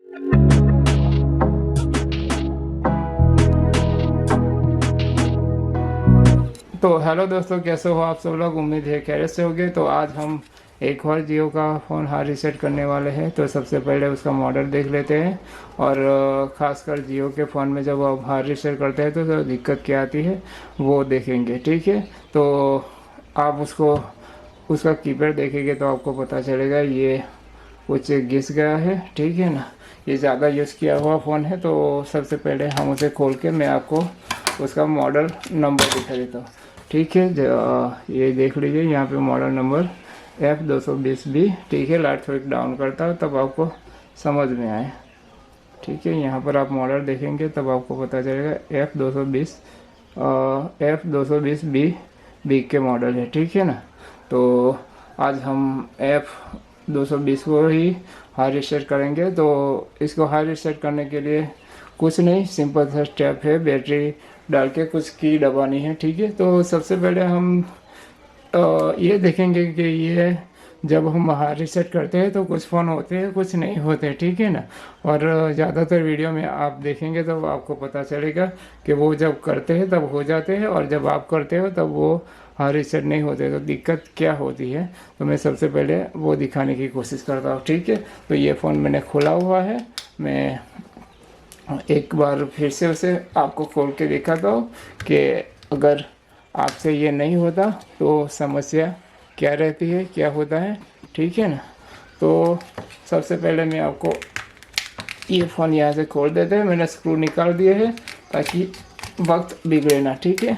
तो हेलो दोस्तों, कैसे हो आप सब लोग। उम्मीद है खैरियत से होगे। तो आज हम एक और जियो का फ़ोन हार्ड रीसेट करने वाले हैं। तो सबसे पहले उसका मॉडल देख लेते हैं और ख़ासकर जियो के फ़ोन में जब आप हार्ड रीसेट करते हैं तो दिक्कत क्या आती है वो देखेंगे। ठीक है, तो आप उसका कीपैड देखेंगे तो आपको पता चलेगा ये कुछ घिस गया है। ठीक है ना, ये ज़्यादा यूज़ किया हुआ फ़ोन है। तो सबसे पहले हम उसे खोल के मैं आपको उसका मॉडल नंबर दिखा देता हूँ। ठीक है, ये देख लीजिए, यहाँ पे मॉडल नंबर F220B। ठीक है, लाइट थोड़ी डाउन करता हूँ तब आपको समझ में आए। ठीक है, यहाँ पर आप मॉडल देखेंगे तब आपको पता चलेगा F220B के मॉडल है। ठीक है ना, तो आज हम F220 को ही हार्ड रीसेट करेंगे। तो इसको हार्ड रीसेट करने के लिए कुछ नहीं, सिंपल सा स्टेप है, बैटरी डाल के कुछ की दबानी है। ठीक है, तो सबसे पहले हम ये देखेंगे कि ये जब हम हार्ड रीसेट करते हैं तो कुछ फ़ोन होते हैं कुछ नहीं होते। ठीक है ना, और ज़्यादातर वीडियो में आप देखेंगे तो आपको पता चलेगा कि वो जब करते हैं तब हो जाते हैं और जब आप करते हो तब वो हार्ड रीसेट नहीं होते। तो दिक्कत क्या होती है तो मैं सबसे पहले वो दिखाने की कोशिश करता हूँ। ठीक है, तो ये फ़ोन मैंने खोला हुआ है, मैं एक बार फिर से उसे आपको खोल के दिखाता हूँ कि अगर आपसे ये नहीं होता तो समस्या क्या रहती है, क्या होता है। ठीक है ना, तो सबसे पहले मैं आपको ये फ़ोन यहाँ से खोल देते हैं। मैंने स्क्रू निकाल दिए हैं ताकि वक्त बिगड़े ना। ठीक है,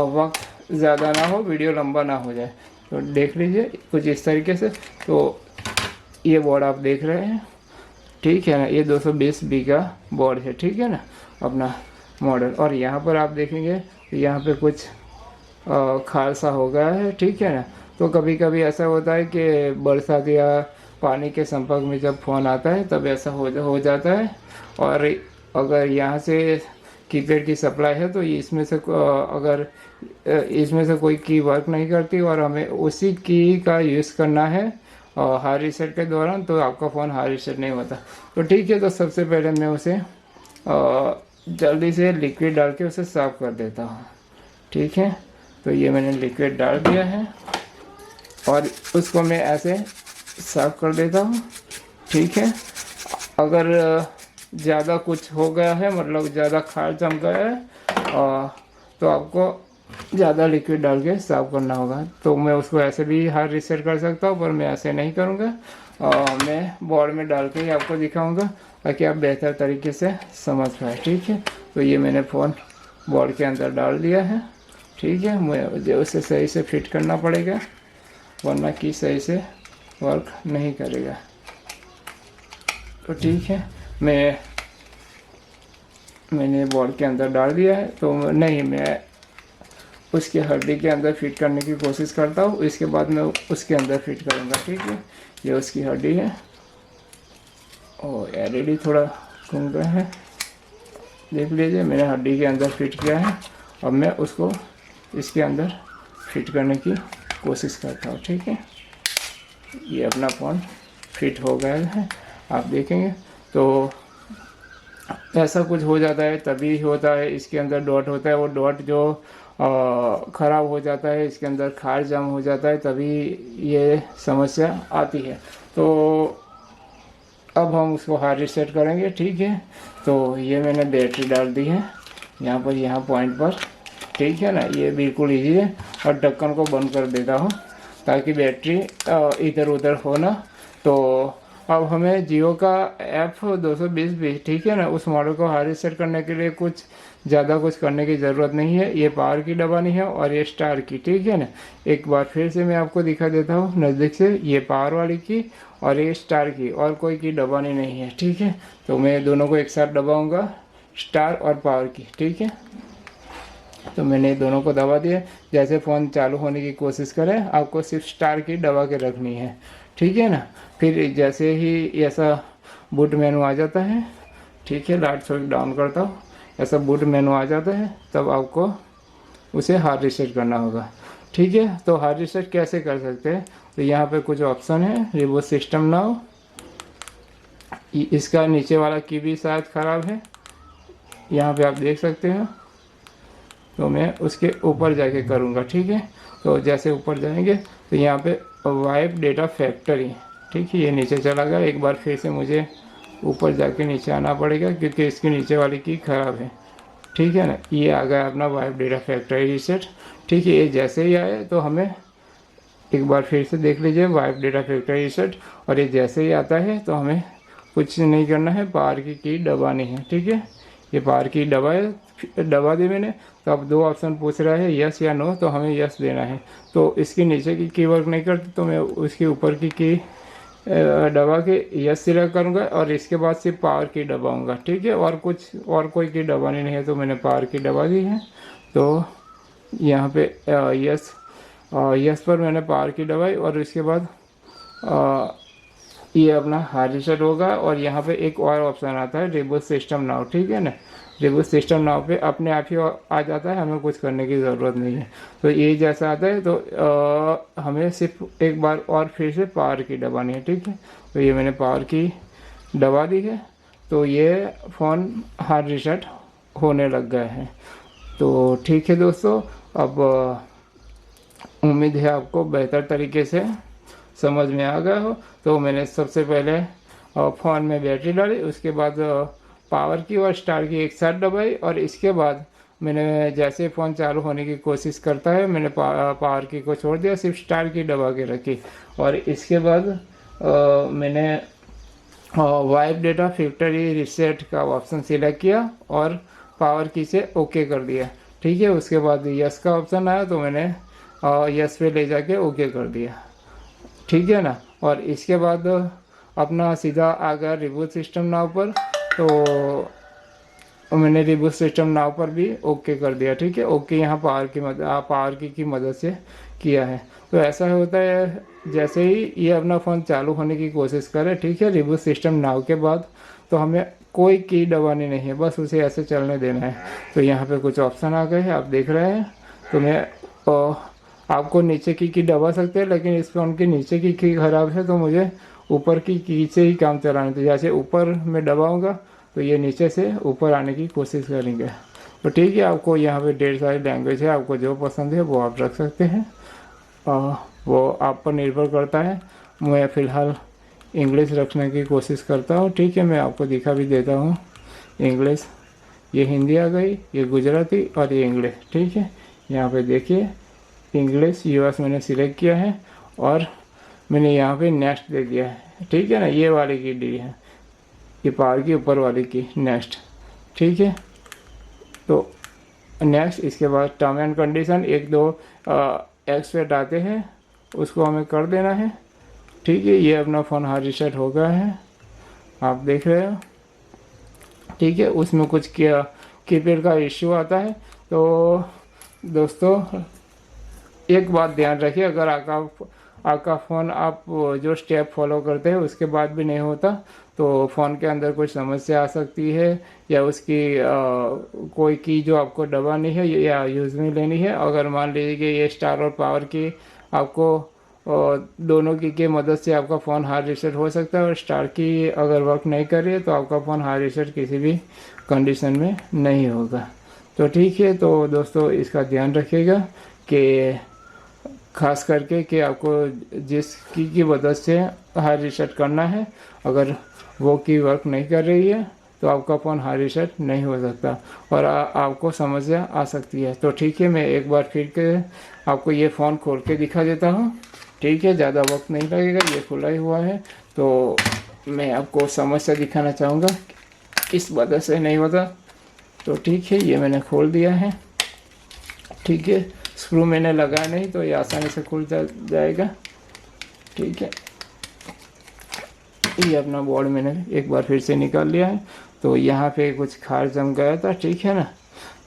वक्त ज़्यादा ना हो, वीडियो लंबा ना हो जाए। तो देख लीजिए कुछ इस तरीके से। तो ये बोर्ड आप देख रहे हैं, ठीक है ना, ये 220B का बोर्ड है। ठीक है ना, अपना मॉडल। और यहाँ पर आप देखेंगे तो यहाँ पे कुछ खालसा हो गया है। ठीक है ना, तो कभी कभी ऐसा होता है कि बरसात या पानी के संपर्क में जब फ़ोन आता है तब ऐसा हो जाता है। और अगर यहाँ से कीपैड की सप्लाई है तो इसमें से अगर इसमें से कोई की वर्क नहीं करती और हमें उसी की का यूज़ करना है हार्ड रीसेट के दौरान, तो आपका फ़ोन हार्ड रीसेट नहीं होता। तो ठीक है, तो सबसे पहले मैं उसे जल्दी से लिक्विड डाल के उसे साफ़ कर देता हूँ। ठीक है, तो ये मैंने लिक्विड डाल दिया है और उसको मैं ऐसे साफ़ कर देता हूँ। ठीक है, अगर ज़्यादा कुछ हो गया है, मतलब ज़्यादा खार जम गया है तो आपको ज़्यादा लिक्विड डाल के साफ़ करना होगा। तो मैं उसको ऐसे भी हार्ड रीसेट कर सकता हूँ, पर मैं ऐसे नहीं करूँगा। मैं बोर्ड में डाल के ही आपको दिखाऊंगा ताकि आप बेहतर तरीके से समझ पाए। ठीक है, तो ये मैंने फ़ोन बोर्ड के अंदर डाल दिया है। ठीक है, मुझे उसे सही से फिट करना पड़ेगा वरना कि सही से वर्क नहीं करेगा। तो ठीक है, मैंने बोर्ड के अंदर डाल दिया है। तो नहीं, मैं उसकी हड्डी के अंदर फिट करने की कोशिश करता हूँ, इसके बाद मैं उसके अंदर फिट करूँगा। ठीक है, ये उसकी हड्डी है और एलईडी थोड़ा घूम गया है, देख लीजिए। मैंने हड्डी के अंदर फिट किया है, अब मैं उसको इसके अंदर फिट करने की कोशिश करता हूँ। ठीक है, ये अपना फ़ोन फिट हो गया है, आप देखेंगे। तो ऐसा कुछ हो जाता है तभी होता है, इसके अंदर डॉट होता है, वो डॉट जो ख़राब हो जाता है, इसके अंदर खार जम हो जाता है, तभी ये समस्या आती है। तो अब हम उसको हार्ड रीसेट करेंगे। ठीक है, तो ये मैंने बैटरी डाल दी है यहाँ पर, यहाँ पॉइंट पर। ठीक है ना, ये बिल्कुल ईजी है। और ढक्कन को बंद कर देता हूँ ताकि बैटरी इधर उधर हो ना। तो अब हमें जियो का F220B, ठीक है ना, उस मॉडल को हार्ड रीसेट करने के लिए ज़्यादा कुछ करने की ज़रूरत नहीं है। ये पावर की दबानी है और ये स्टार की। ठीक है ना, एक बार फिर से मैं आपको दिखा देता हूँ नज़दीक से, ये पावर वाली की और ये स्टार की, और कोई की दबानी नहीं है। ठीक है, तो मैं दोनों को एक साथ दबाऊँगा, स्टार और पावर की। ठीक है, तो मैंने दोनों को दबा दिया। जैसे फ़ोन चालू होने की कोशिश करें, आपको सिर्फ स्टार की दबा के रखनी है। ठीक है ना, फिर जैसे ही ऐसा बूट मेनू आ जाता है, ठीक है, लाइट थोड़ी डाउन करता हूँ, ऐसा बूट मेनू आ जाता है, तब आपको उसे हार्ड रीसेट करना होगा। ठीक है, तो हार्ड रीसेट कैसे कर सकते हैं, तो यहाँ पे कुछ ऑप्शन है, रिबूट सिस्टम नाउ, इसका नीचे वाला की भी शायद ख़राब है, यहाँ पे आप देख सकते हो। तो मैं उसके ऊपर जाके करूँगा, ठीक है। तो जैसे ऊपर जाएंगे तो यहाँ पे वाइप डेटा फैक्ट्री, ठीक है, ये नीचे चला गया। एक बार फिर से मुझे ऊपर जाके नीचे आना पड़ेगा क्योंकि इसके नीचे वाली की ख़राब है, ठीक है ना। ये आ गया अपना वाइप डेटा फैक्ट्री रीसेट, ठीक है। ये जैसे ही आए तो हमें एक बार फिर से देख लीजिए वाइप डेटा फैक्ट्री रीसेट, और ये जैसे ही आता है तो हमें कुछ नहीं करना है, पावर की दबानी है, ठीक है। ये पावर की दबा दी मैंने। तो अब दो ऑप्शन पूछ रहा है, यस या नो, तो हमें यस देना है। तो इसके नीचे की वर्क नहीं करती तो मैं उसके ऊपर की दबा के यस सिलेक्ट करूँगा और इसके बाद सिर्फ पावर की दबाऊँगा, ठीक है। और कोई की दबानी नहीं है, तो मैंने पावर की दबा दी है। तो यहाँ पे यस पर मैंने पावर की दबाई और इसके बाद ये अपना हार्ड रीसेट होगा। और यहाँ पे एक और ऑप्शन आता है रिबूट सिस्टम नाउ, ठीक है ना। रिबूट सिस्टम नाउ पे अपने आप ही आ जाता है, हमें कुछ करने की ज़रूरत नहीं है। तो ये जैसा आता है तो हमें सिर्फ एक बार और फिर से पावर की दबानी है, ठीक है। तो ये मैंने पावर की दबा दी है, तो ये फ़ोन हार्ड रीसेट होने लग गया है। तो ठीक है दोस्तों, अब उम्मीद है आपको बेहतर तरीके से समझ में आ गया हो। तो मैंने सबसे पहले फ़ोन में बैटरी डाली, उसके बाद पावर की और स्टार्ट की एक साथ दबाई, और इसके बाद मैंने जैसे फ़ोन चालू होने की कोशिश करता है मैंने पावर की को छोड़ दिया, सिर्फ स्टार्ट की दबा के रखी। और इसके बाद मैंने वाइप डेटा फैक्ट्री रीसेट का ऑप्शन सिलेक्ट किया और पावर की से ओके कर दिया, ठीक है। उसके बाद यस का ऑप्शन आया तो मैंने यस पे ले जाके ओके कर दिया, ठीक है ना। और इसके बाद अपना सीधा आ गया रिबूट सिस्टम नाव पर, तो मैंने रिबूट सिस्टम नाव पर भी ओके कर दिया, ठीक है। ओके यहाँ पावर की मदद से किया है। तो ऐसा होता है जैसे ही ये अपना फ़ोन चालू होने की कोशिश करे, ठीक है, रिबूट सिस्टम नाव के बाद, तो हमें कोई की दबानी नहीं है, बस उसे ऐसे चलने देना है। तो यहाँ पे कुछ ऑप्शन आ गए हैं, आप देख रहे हैं। तो मैं आपको नीचे की दबा सकते हैं, लेकिन इस फ़ोन की नीचे की ख़राब है तो मुझे ऊपर की से ही काम चलाना है। तो जैसे ऊपर मैं दबाऊंगा तो ये नीचे से ऊपर आने की कोशिश करेंगे। तो ठीक है, आपको यहाँ पे ढेर सारी लैंग्वेज है, आपको जो पसंद है वो आप रख सकते हैं, वो आप पर निर्भर करता है। मैं फ़िलहाल इंग्लिश रखने की कोशिश करता हूँ, ठीक है। मैं आपको दिखा भी देता हूँ इंग्लिश, ये हिंदी आ गई, ये गुजराती और ये इंग्लिश, ठीक है। यहाँ पे देखिए इंग्लिश यूएस मैंने सिलेक्ट किया है और मैंने यहाँ पे नेक्स्ट दे दिया है, ठीक है ना। ये वाली की डी है, ये पावर की ऊपर वाली की नेक्स्ट, ठीक है। तो नेक्स्ट, इसके बाद टर्म एंड कंडीशन 1-2 एक्सपेक्ट आते हैं, उसको हमें कर देना है, ठीक है। ये अपना फ़ोन हार्ड रीसेट हो गया है, आप देख रहे हो, ठीक है। उसमें कुछ कीपैड का इश्यू आता है। तो दोस्तों एक बात ध्यान रखिए, अगर आपका फ़ोन आप जो स्टेप फॉलो करते हैं उसके बाद भी नहीं होता तो फ़ोन के अंदर कुछ समस्या आ सकती है, या उसकी कोई की जो आपको दबानी है या यूज़ में लेनी है। अगर मान लीजिए कि ये स्टार और पावर की आपको दोनों की मदद से आपका फ़ोन हार्ड रीसेट हो सकता है, और स्टार की अगर वर्क नहीं कर रही है तो आपका फ़ोन हार्ड रीसेट किसी भी कंडीशन में नहीं होगा। तो ठीक है, तो दोस्तों इसका ध्यान रखिएगा कि खास करके कि आपको जिस की मदद से हार्ड रीसेट करना है, अगर वो की वर्क नहीं कर रही है तो आपका फ़ोन हार्ड रीसेट नहीं हो सकता और आपको समस्या आ सकती है। तो ठीक है, मैं एक बार फिर के आपको ये फ़ोन खोल के दिखा देता हूँ, ठीक है। ज़्यादा वक्त नहीं लगेगा, ये खुला ही हुआ है। तो मैं आपको समस्या दिखाना चाहूँगा किस वजह से नहीं होता। तो ठीक है, ये मैंने खोल दिया है, ठीक है। स्क्रू मैंने लगाया नहीं तो ये आसानी से खुल जाएगा, ठीक है। ये अपना बोर्ड मैंने एक बार फिर से निकाल लिया है। तो यहाँ पे कुछ खार जम गया था, ठीक है ना,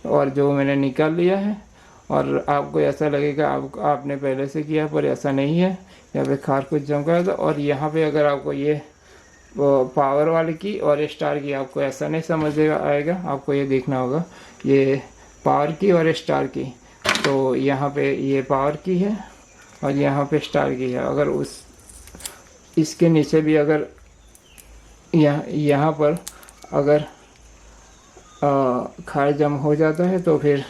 और जो मैंने निकाल लिया है। और आपको ऐसा लगेगा आपने पहले से किया, पर ऐसा नहीं है, यहाँ पे खार कुछ जम गया था। और यहाँ पे अगर आपको ये पावर वाली की और स्टार की, आपको ऐसा नहीं समझ आएगा, आपको ये देखना होगा, ये पावर की और स्टार की। तो यहाँ पे ये पावर की है और यहाँ पे स्टार की है। अगर इसके नीचे भी अगर यहाँ पर अगर खार जम हो जाता है तो फिर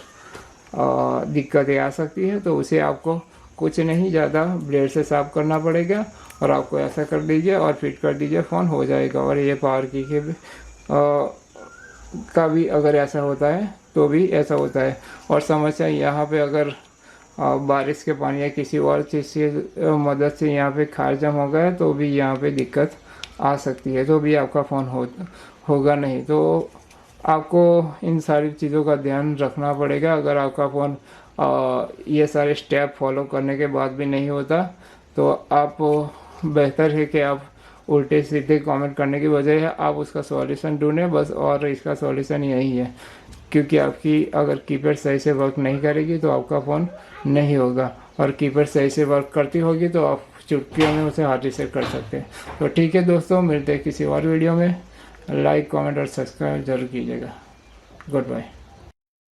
दिक्कतें आ सकती है। तो उसे आपको कुछ नहीं ज़्यादा ब्लेड से साफ़ करना पड़ेगा और आपको ऐसा कर दीजिए और फिट कर दीजिए, फ़ोन हो जाएगा। और ये पावर की के का भी अगर ऐसा होता है तो भी ऐसा होता है। और समस्या यहाँ पे अगर बारिश के पानी या किसी और चीज़ की मदद से यहाँ पे खार जम हो गया तो भी यहाँ पे दिक्कत आ सकती है, तो भी आपका फ़ोन होगा नहीं। तो आपको इन सारी चीज़ों का ध्यान रखना पड़ेगा। अगर आपका फ़ोन ये सारे स्टेप फॉलो करने के बाद भी नहीं होता तो आप बेहतर है कि आप उल्टे सीधे कमेंट करने की बजाय आप उसका सॉल्यूशन ढूंढें बस। और इसका सॉल्यूशन यही है, क्योंकि आपकी अगर कीपैड सही से वर्क नहीं करेगी तो आपका फ़ोन नहीं होगा, और कीपैड सही से वर्क करती होगी तो आप चुटकियों में उसे हार्ड रीसेट कर सकते हैं। तो ठीक है दोस्तों, मिलते हैं किसी और वीडियो में। लाइक, कमेंट और सब्सक्राइब जरूर कीजिएगा। Good bye.